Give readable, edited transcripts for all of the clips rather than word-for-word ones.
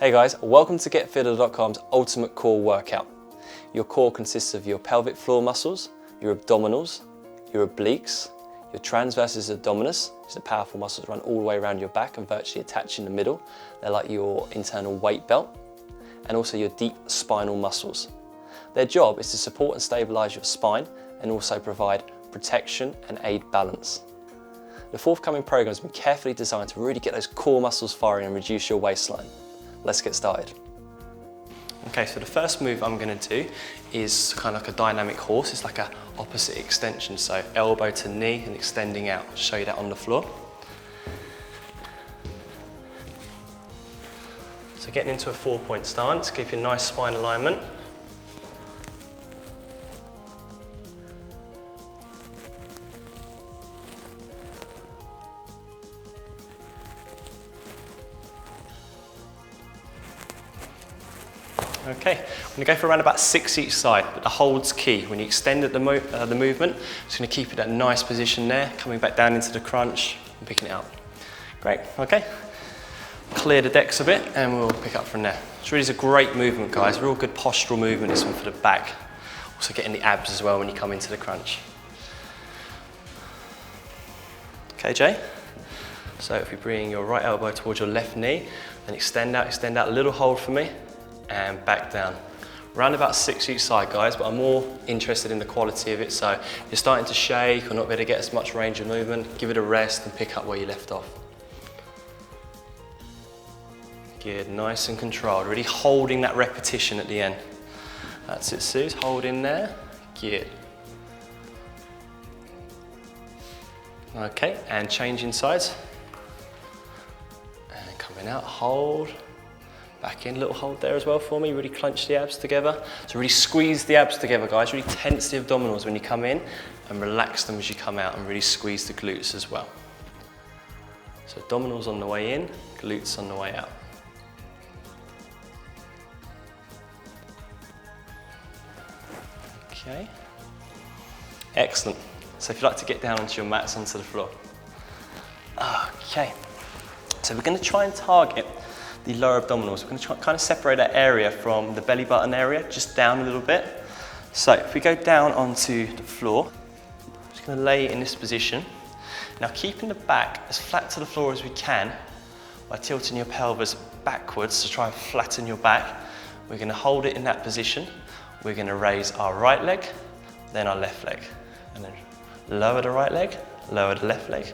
Hey guys, welcome to GetFitter.com's Ultimate Core Workout. Your core consists of your pelvic floor muscles, your abdominals, your obliques, your transversus abdominis, which are the powerful muscles run all the way around your back and virtually attach in the middle. They're like your internal weight belt, and also your deep spinal muscles. Their job is to support and stabilise your spine and also provide protection and aid balance. The forthcoming program has been carefully designed to really get those core muscles firing and reduce your waistline. Let's get started. Okay, so the first move I'm going to do is kind of like a dynamic horse. It's like an opposite extension, so elbow to knee and extending out. I'll show you that on the floor. So getting into a 4-point stance, keep your nice spine alignment. Okay, I'm going to go for around about 6 each side, but the hold's key. When you extend at the movement, it's going to keep it at a nice position there, coming back down into the crunch and picking it up. Great, okay. Clear the decks a bit and we'll pick up from there. It's really a great movement, guys. Real good postural movement, this one for the back. Also getting the abs as well when you come into the crunch. Okay, Jay? So if you bring your right elbow towards your left knee, then extend out, a little hold for me. And back down. Around about 6 each side, guys, but I'm more interested in the quality of it. So if you're starting to shake or not be able to get as much range of movement, give it a rest and pick up where you left off. Good, nice and controlled. Really holding that repetition at the end. That's it, Suze, hold in there. Good. Okay, and changing sides. And coming out, hold. Back in, little hold there as well for me, really clench the abs together. So really squeeze the abs together, guys, really tense the abdominals when you come in and relax them as you come out and really squeeze the glutes as well. So abdominals on the way in, glutes on the way out. Okay, excellent. So if you'd like to get down onto your mats, onto the floor. Okay, so we're going to try and target the lower abdominals. We're going to try kind of separate that area from the belly button area, just down a little bit. So if we go down onto the floor, I'm just going to lay in this position. Now keeping the back as flat to the floor as we can by tilting your pelvis backwards to try and flatten your back. We're going to hold it in that position. We're going to raise our right leg, then our left leg. And then lower the right leg, lower the left leg,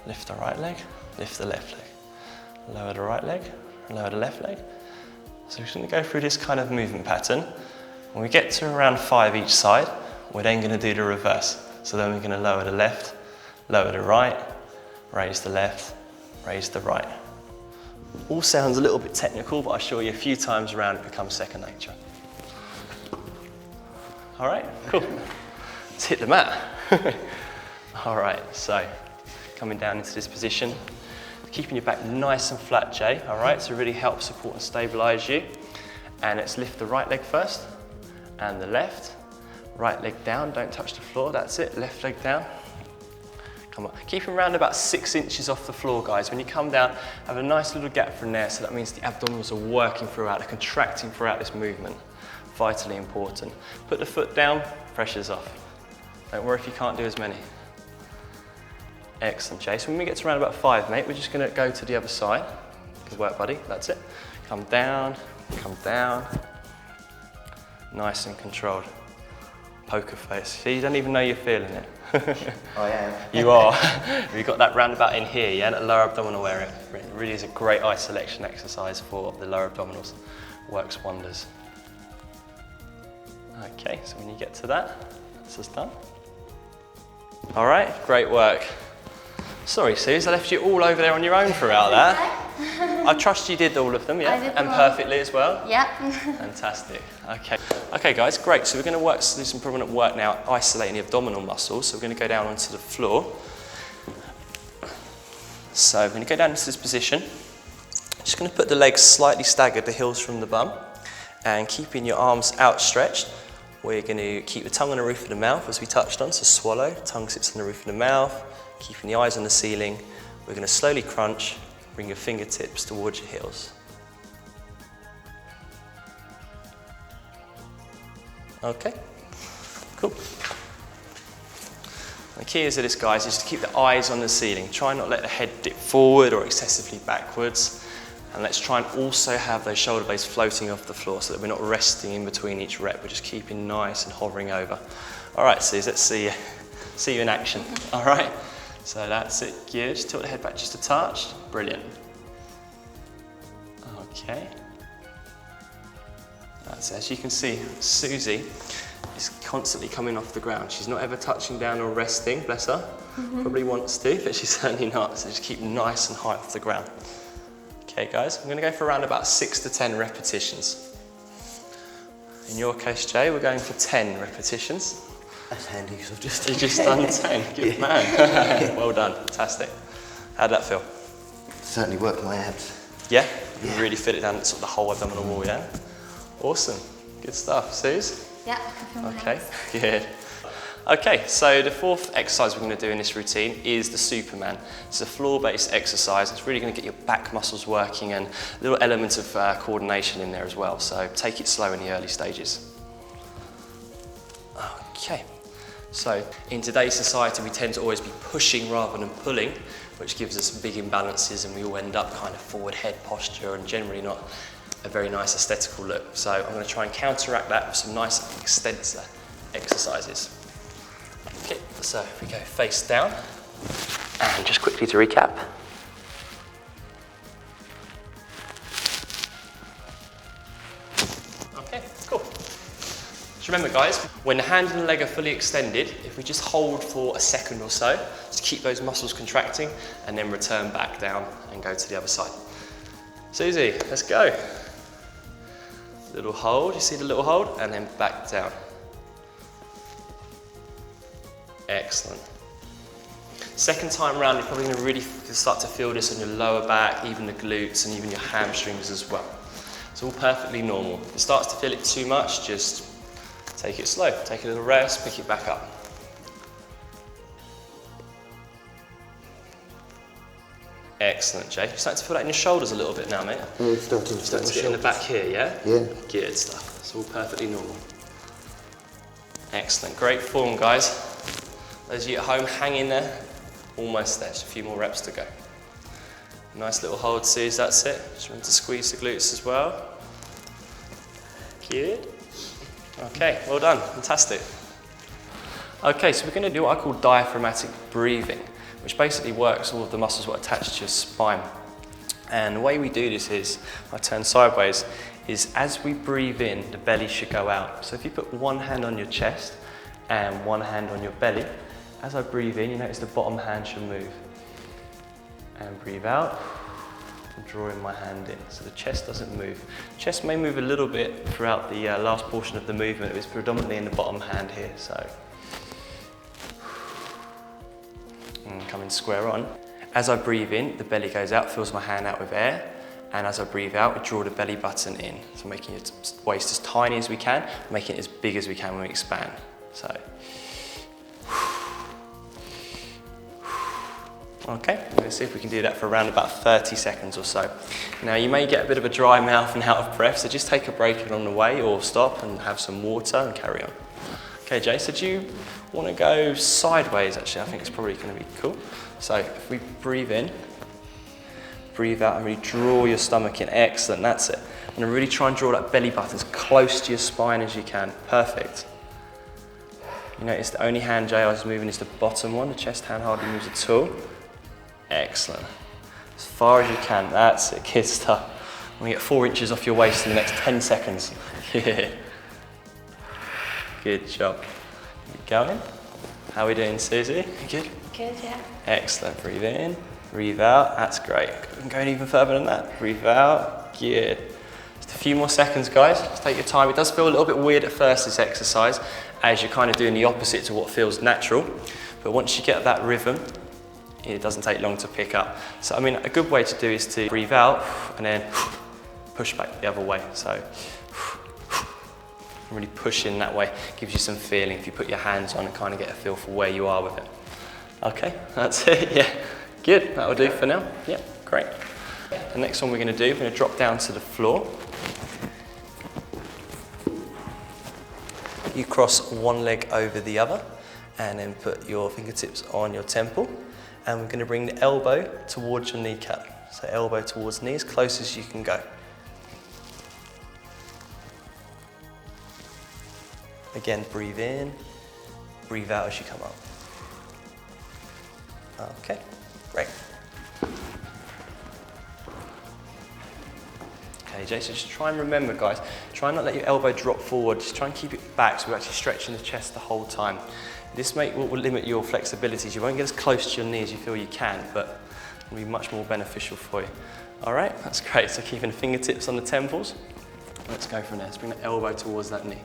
lift the right leg, lift the left leg. Lower the right leg, lower the left leg. So we're just going to go through this kind of movement pattern. When we get to around 5 each side, we're then going to do the reverse. So then we're going to lower the left, lower the right, raise the left, raise the right. All sounds a little bit technical, but I assure you a few times around it becomes second nature. All right, cool. Let's hit the mat. All right, so coming down into this position. Keeping your back nice and flat, Jay, all right? So really help support and stabilize you. And let's lift the right leg first, and the left. Right leg down, don't touch the floor, that's it. Left leg down. Come on, keep them around about 6 inches off the floor, guys. When you come down, have a nice little gap from there, so that means the abdominals are working throughout, they're contracting throughout this movement. Vitally important. Put the foot down, pressure's off. Don't worry if you can't do as many. Excellent, Jay. So when we get to around about 5, mate, we're just going to go to the other side. Good work, buddy. That's it. Come down, come down. Nice and controlled. Poker face. See, you don't even know you're feeling it. I am. You are. You've got that roundabout in here, yeah, that lower abdominal area. It really is a great isolation exercise for the lower abdominals. Works wonders. Okay, so when you get to that, that's us done. All right, great work. Sorry, Suze, I left you all over there on your own throughout that. I trust you did all of them, yeah? And perfectly as well? Yep. Fantastic. Okay. Okay, guys, great. So we're going to do some prominent work now, isolating the abdominal muscles. So we're going to go down onto the floor. So we're going to go down into this position. Just going to put the legs slightly staggered, the heels from the bum, and keeping your arms outstretched. We're going to keep the tongue on the roof of the mouth, as we touched on, so swallow, tongue sits on the roof of the mouth, keeping the eyes on the ceiling. We're going to slowly crunch, bring your fingertips towards your heels. Okay, cool. The key is to this, guys, is to keep the eyes on the ceiling. Try not to let the head dip forward or excessively backwards. And let's try and also have those shoulder blades floating off the floor so that we're not resting in between each rep. We're just keeping nice and hovering over. All right, Suze, let's see you in action. All right, so that's it. Good. Just tilt the head back just a touch. Brilliant. Okay. That's it. As you can see, Suze is constantly coming off the ground. She's not ever touching down or resting, bless her. Probably wants to, but she's certainly not. So just keep nice and high off the ground. Okay, guys, I'm going to go for around about 6 to 10 repetitions. In your case, Jay, we're going for 10 repetitions. That's handy because I've just... You've just done 10, good man. Well done, fantastic. How'd that feel? Certainly worked my abs. Yeah? You really fit it down sort of the whole abdominal wall, yeah? Awesome, good stuff. Suze? Yeah, I can feel my Okay, hands. good. Okay, so the fourth exercise we're going to do in this routine is the Superman. It's a floor-based exercise. It's really going to get your back muscles working and a little element of coordination in there as well. So take it slow in the early stages. Okay, so in today's society we tend to always be pushing rather than pulling, which gives us big imbalances and we all end up kind of forward head posture and generally not a very nice aesthetical look. So I'm going to try and counteract that with some nice extensor exercises. Okay, so if we go face down, and just quickly to recap. Okay, cool. Just remember, guys, when the hand and the leg are fully extended, if we just hold for a second or so, just keep those muscles contracting and then return back down and go to the other side. Suze, let's go. Little hold, you see the little hold? And then back down. Excellent. Second time around, you're probably going to really start to feel this on your lower back, even the glutes and even your hamstrings as well. It's all perfectly normal. If it starts to feel it too much, just take it slow. Take a little rest, pick it back up. Excellent, Jay. You're starting to feel that in your shoulders a little bit now, mate. It's starting To get in the back here, yeah? Yeah. Good stuff. It's all perfectly normal. Excellent. Great form, guys. Those of you at home, hang in there. Almost there. Just a few more reps to go. Nice little hold, Suze. That's it. Just remember to squeeze the glutes as well. Good. Okay, well done. Fantastic. Okay, so we're going to do what I call diaphragmatic breathing, which basically works all of the muscles that are attached to your spine. And the way we do this is, if I turn sideways, is as we breathe in, the belly should go out. So if you put one hand on your chest and one hand on your belly, as I breathe in, you notice the bottom hand should move. And breathe out, and drawing my hand in, so the chest doesn't move. Chest may move a little bit throughout the last portion of the movement. It's predominantly in the bottom hand here, so. And coming square on. As I breathe in, the belly goes out, fills my hand out with air. And as I breathe out, we draw the belly button in. So making your waist as tiny as we can, making it as big as we can when we expand. So. Okay, let's see if we can do that for around about 30 seconds or so. Now you may get a bit of a dry mouth and out of breath, so just take a break along the way or stop and have some water and carry on. Okay, Jay, so do you want to go sideways actually? I think it's probably going to be cool. So if we breathe in, breathe out and really draw your stomach in. Excellent, that's it. And really try and draw that belly button as close to your spine as you can. Perfect. You notice the only hand Jay is moving is the bottom one. The chest hand hardly moves at all. Excellent. As far as you can, that's it, good stuff. I'm going to get 4 inches off your waist in the next 10 seconds. Yeah. Good job. Keep going. How are we doing, Suze? Good? Good, yeah. Excellent. Breathe in, breathe out. That's great. We can go even further than that. Breathe out. Good. Just a few more seconds, guys. Just take your time. It does feel a little bit weird at first, this exercise, as you're kind of doing the opposite to what feels natural. But once you get that rhythm, it doesn't take long to pick up. So, I mean, a good way to do is to breathe out and then push back the other way. So, really push in that way. Gives you some feeling if you put your hands on and kind of get a feel for where you are with it. Okay, that's it, yeah. Good, that'll do for now. Yeah, great. The next one we're going to do, we're going to drop down to the floor. you cross one leg over the other and then put your fingertips on your temple. And we're going to bring the elbow towards your kneecap. So elbow towards knee as close as you can go. Again, breathe in, breathe out as you come up. Okay, great. Okay, Jay, so just try and remember, guys, try and not let your elbow drop forward. Just try and keep it back so we're actually stretching the chest the whole time. This will limit your flexibilities. You won't get as close to your knee as you feel you can, but it'll be much more beneficial for you. All right, that's great. So keeping the fingertips on the temples. Let's go from there. Let's bring the elbow towards that knee.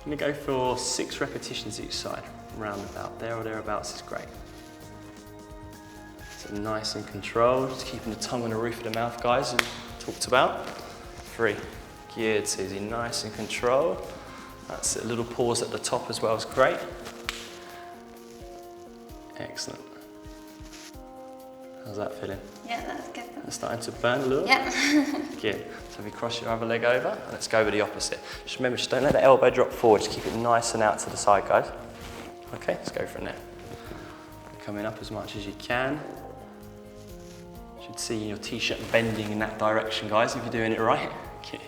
I'm going to go for 6 repetitions each side. Round about there or thereabouts is great. So nice and controlled. Just keeping the tongue on the roof of the mouth, guys, as we talked about. 3. Good, Susie. Nice and controlled. That's it. A little pause at the top as well is great. Excellent. How's that feeling? Yeah, that's good. It's starting to burn a little? Yeah. Good. So if you cross your other leg over, and let's go with the opposite. Just remember, just don't let the elbow drop forward. Just keep it nice and out to the side, guys. Okay, let's go from there. Coming up as much as you can. You should see your t-shirt bending in that direction, guys, if you're doing it right. Okay.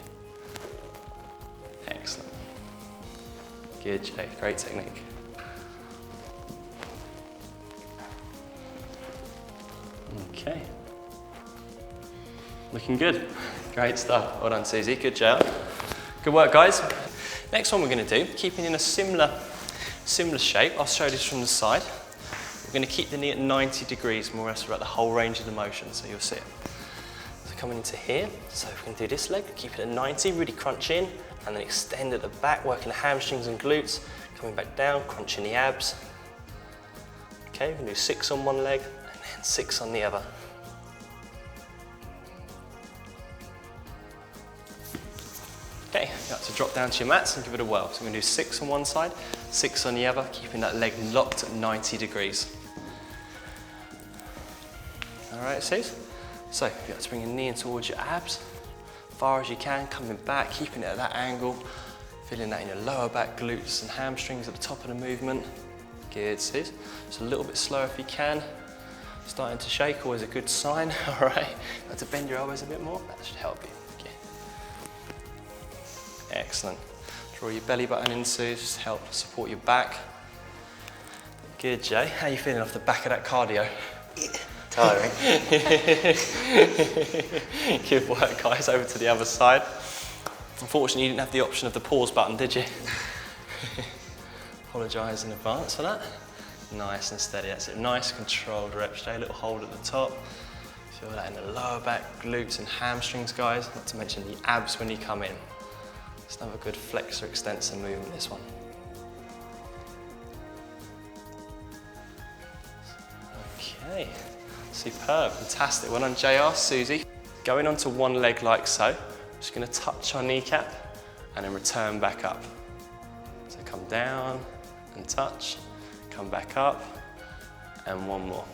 Excellent. Good, Jay. Great technique. Okay. Looking good. Great stuff. Well done, Susie. Good job. Good work, guys. Next one we're going to do, keeping in a similar shape. I'll show this from the side. We're going to keep the knee at 90 degrees, more or less throughout the whole range of the motion, so you'll see it. So coming into here, so we can do this leg, keep it at 90, really crunch in, and then extend at the back, working the hamstrings and glutes, coming back down, crunching the abs. Okay, we can do 6 on one leg, and then 6 on the other. Okay, you have to drop down to your mats and give it a whirl. So we're going to do 6 on one side, 6 on the other, keeping that leg locked at 90 degrees. All right, Suze? So you have to bring your knee in towards your abs, far as you can, coming back, keeping it at that angle, feeling that in your lower back, glutes and hamstrings at the top of the movement. Good, Suze. Just a little bit slower if you can. Starting to shake, always a good sign. All right, you have to bend your elbows a bit more. That should help you. Excellent. Draw your belly button in, Suze, just help support your back. Good, Jay. How are you feeling off the back of that cardio? Tiring. Good work, guys. Over to the other side. Unfortunately, you didn't have the option of the pause button, did you? Apologise in advance for that. Nice and steady. That's it. Nice, controlled reps, Jay. A little hold at the top. Feel that in the lower back, glutes and hamstrings, guys. Not to mention the abs when you come in. Let's have a good flexor extensor movement, this one. Okay, superb, fantastic. Well done, JR, Susie. Going onto one leg like so. Just gonna touch our kneecap and then return back up. So come down and touch, come back up, and one more.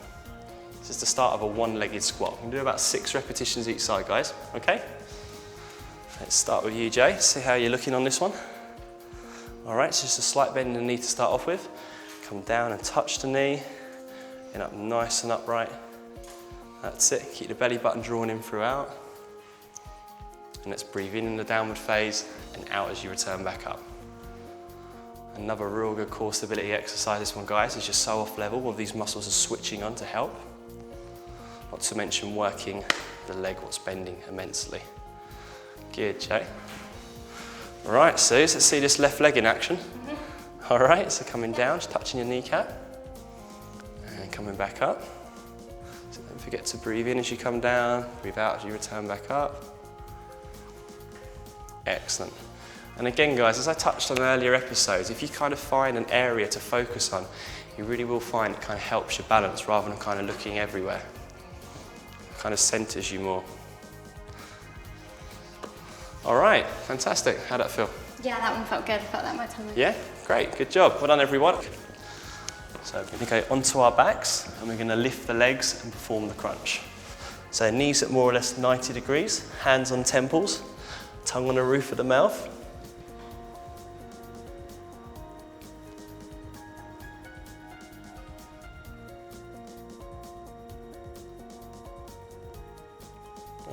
This is the start of a one-legged squat. We can do about 6 repetitions each side, guys, okay? Let's start with you, Jay. See how you're looking on this one. All right, so just a slight bend in the knee to start off with. Come down and touch the knee, and up nice and upright. That's it. Keep the belly button drawn in throughout. And let's breathe in the downward phase and out as you return back up. Another real good core stability exercise, this one, guys, is just so off level. All of these muscles are switching on to help. Not to mention working the leg, what's bending immensely. Good, Jay. All right, Suze, let's see this left leg in action. All right, so coming down, just touching your kneecap. And coming back up. So don't forget to breathe in as you come down, breathe out as you return back up. Excellent. And again, guys, as I touched on earlier episodes, if you kind of find an area to focus on, you really will find it kind of helps your balance rather than kind of looking everywhere. It kind of centers you more. All right, fantastic. How'd that feel? Yeah, that one felt good. I felt that in my tummy. Yeah, great, good job. Well done, everyone. So we're gonna go onto our backs and we're gonna lift the legs and perform the crunch. So knees at more or less 90 degrees, hands on temples, tongue on the roof of the mouth.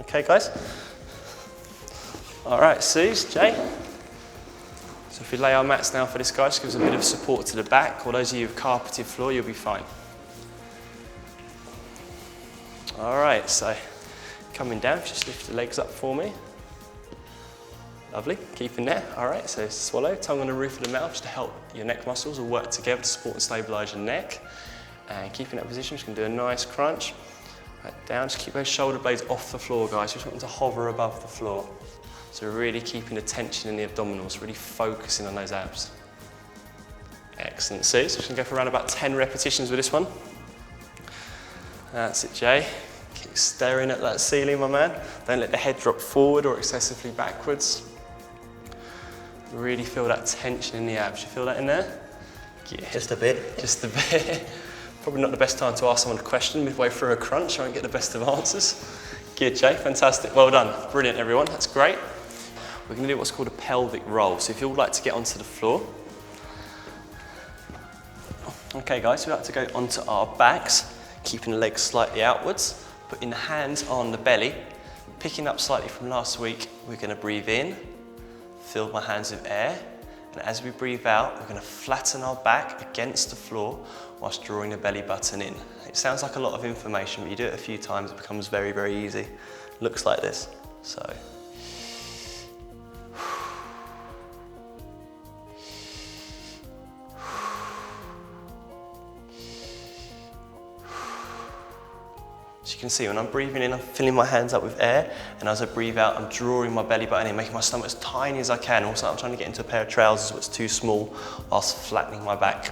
Okay, guys? All right, Suze, Jay. So if we lay our mats down for this, guys, gives a bit of support to the back. Or those of you with carpeted floor, you'll be fine. All right, so coming down, just lift the legs up for me. Lovely, keeping there. All right, so swallow, tongue on the roof of the mouth just to help your neck muscles all work together to support and stabilise your neck. And keeping that position, just going to do a nice crunch. Right down, just keep those shoulder blades off the floor, guys. Just want them to hover above the floor. So really keeping the tension in the abdominals, really focusing on those abs. Excellent, so just going to go for around about 10 repetitions with this one. That's it, Jay. Keep staring at that ceiling, my man. Don't let the head drop forward or excessively backwards. Really feel that tension in the abs. You feel that in there? Yeah. Just a bit. Just a bit. Probably not the best time to ask someone a question midway through a crunch. I won't get the best of answers. Good, Jay. Fantastic. Well done. Brilliant, everyone. That's great. We're going to do what's called a pelvic roll. So if you would like to get onto the floor. Okay, guys. We like to go onto our backs, keeping the legs slightly outwards, putting the hands on the belly, picking up slightly from last week. We're going to breathe in. Fill my hands with air, and as we breathe out, we're going to flatten our back against the floor whilst drawing the belly button in. It sounds like a lot of information, but you do it a few times, it becomes very, very easy. Looks like this. So. As you can see, when I'm breathing in, I'm filling my hands up with air, and as I breathe out, I'm drawing my belly button in, making my stomach as tiny as I can. Also, I'm trying to get into a pair of trousers so it's too small, whilst flattening my back.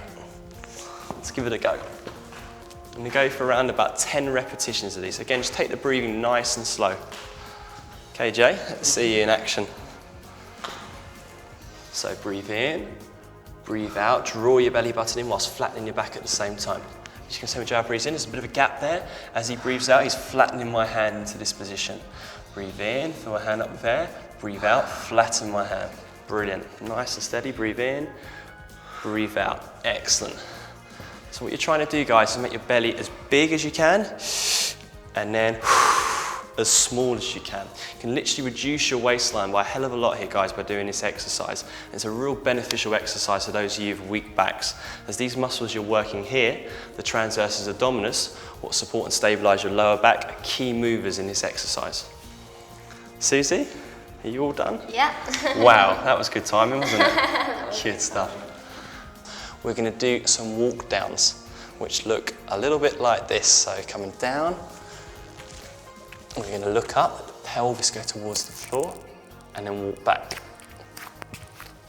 Let's give it a go. I'm going to go for around about 10 repetitions of these. Again, just take the breathing nice and slow. Okay, Jay, let's see you in action. So breathe in, breathe out, draw your belly button in whilst flattening your back at the same time. As you can see when Jay breathes in, there's a bit of a gap there. As he breathes out, he's flattening my hand into this position. Breathe in, fill my hand up with air. Breathe out, flatten my hand. Brilliant. Nice and steady. Breathe in, breathe out. Excellent. So what you're trying to do, guys, is make your belly as big as you can, and then as small as you can. You can literally reduce your waistline by a hell of a lot here, guys, by doing this exercise. It's a real beneficial exercise for those of you with weak backs, as these muscles you're working here, the transversus abdominis, what support and stabilise your lower back, are key movers in this exercise. Susie, are you all done? Yeah. Wow, that was good timing, wasn't it? Good stuff. We're going to do some walk downs, which look a little bit like this. So coming down, we're going to look up, the pelvis go towards the floor, and then walk back.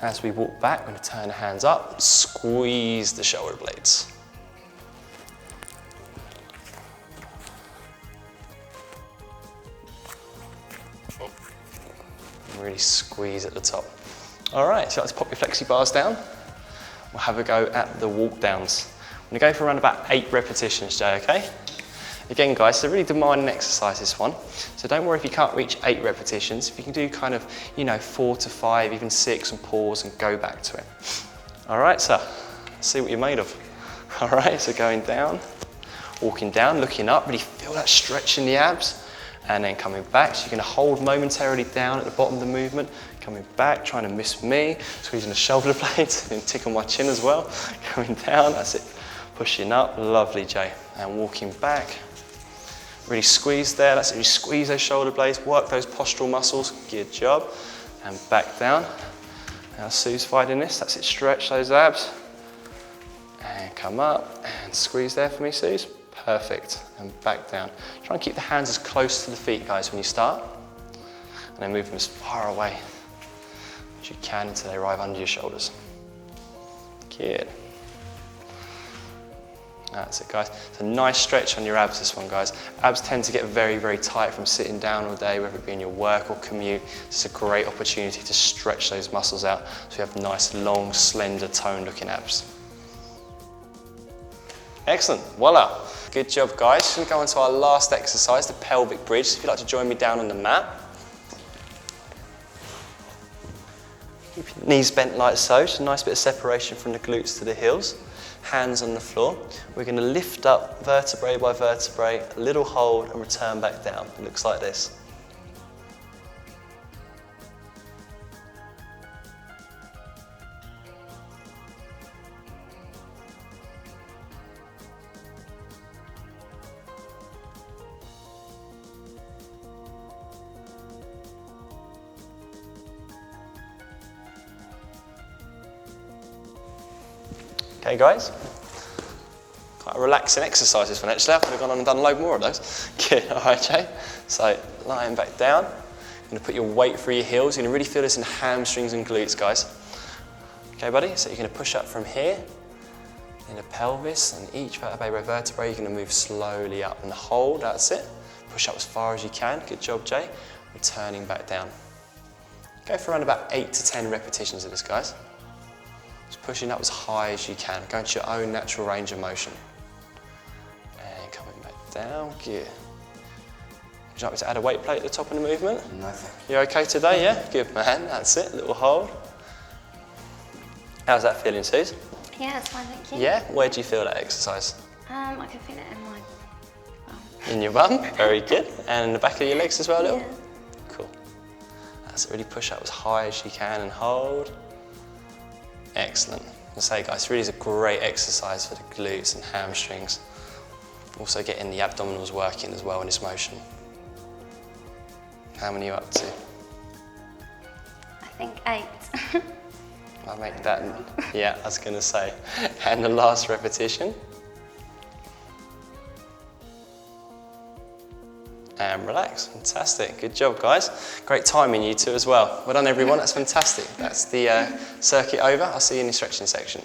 As we walk back, we're going to turn the hands up, squeeze the shoulder blades. Really squeeze at the top. All right, so let's pop your flexi bars down. We'll have a go at the walk downs. I'm going to go for around about 8 repetitions, Jay, okay? Again, guys, it's a really demanding exercise, this one. So don't worry if you can't reach 8 repetitions. If you can do kind of, 4 to 5, even 6, and pause and go back to it. All right, so let's see what you're made of. All right, so going down, walking down, looking up, really feel that stretch in the abs. And then coming back, so you're going to hold momentarily down at the bottom of the movement, coming back, trying to miss me, squeezing the shoulder blades, and tickle my chin as well, coming down, that's it, pushing up, lovely, Jay, and walking back, really squeeze there, that's it, you squeeze those shoulder blades, work those postural muscles, good job, and back down. Now Sue's fighting this, that's it, stretch those abs, and come up, and squeeze there for me, Suze. Perfect, and back down. Try and keep the hands as close to the feet, guys, when you start. And then move them as far away as you can until they arrive under your shoulders. Good. That's it, guys. It's a nice stretch on your abs, this one, guys. Abs tend to get very, very tight from sitting down all day, whether it be in your work or commute. It's a great opportunity to stretch those muscles out so you have nice, long, slender, toned-looking abs. Excellent, voila. Good job, guys. Just going to go on to our last exercise, the pelvic bridge. So if you'd like to join me down on the mat. Keep your knees bent like so, just a nice bit of separation from the glutes to the heels. Hands on the floor. We're going to lift up vertebrae by vertebrae, a little hold and return back down. It looks like this. Okay, guys. Quite a relaxing exercise this one, actually. I could have gone on and done a load more of those. Good, all right, Jay. So, lying back down. You're going to put your weight through your heels. You're going to really feel this in hamstrings and glutes, guys. Okay, buddy? So you're going to push up from here in the pelvis, and each vertebrae you're going to move slowly up and hold. That's it. Push up as far as you can. Good job, Jay. Returning back down. Go for around about 8 to 10 repetitions of this, guys. Just pushing up as high as you can. Go into your own natural range of motion. And coming back down. Good. Would you like me to add a weight plate at the top of the movement? No, thank you. You're okay today, yeah? Good, man. That's it. Little hold. How's that feeling, Suze? Yeah, it's fine, thank you. Yeah? Where do you feel that exercise? I can feel it in my bum. In your bum? Very good. And in the back of your legs as well, a little? Yeah. Cool. That's it. Really push up as high as you can and hold. Excellent. I say, guys, really is a great exercise for the glutes and hamstrings. Also getting the abdominals working as well in this motion. How many are you up to? I think 8. I'll make that, yeah, I was going to say. And the last repetition. And relax. Fantastic. Good job, guys. Great timing, you two as well. Well done, everyone. That's fantastic. That's the circuit over. I'll see you in the stretching section.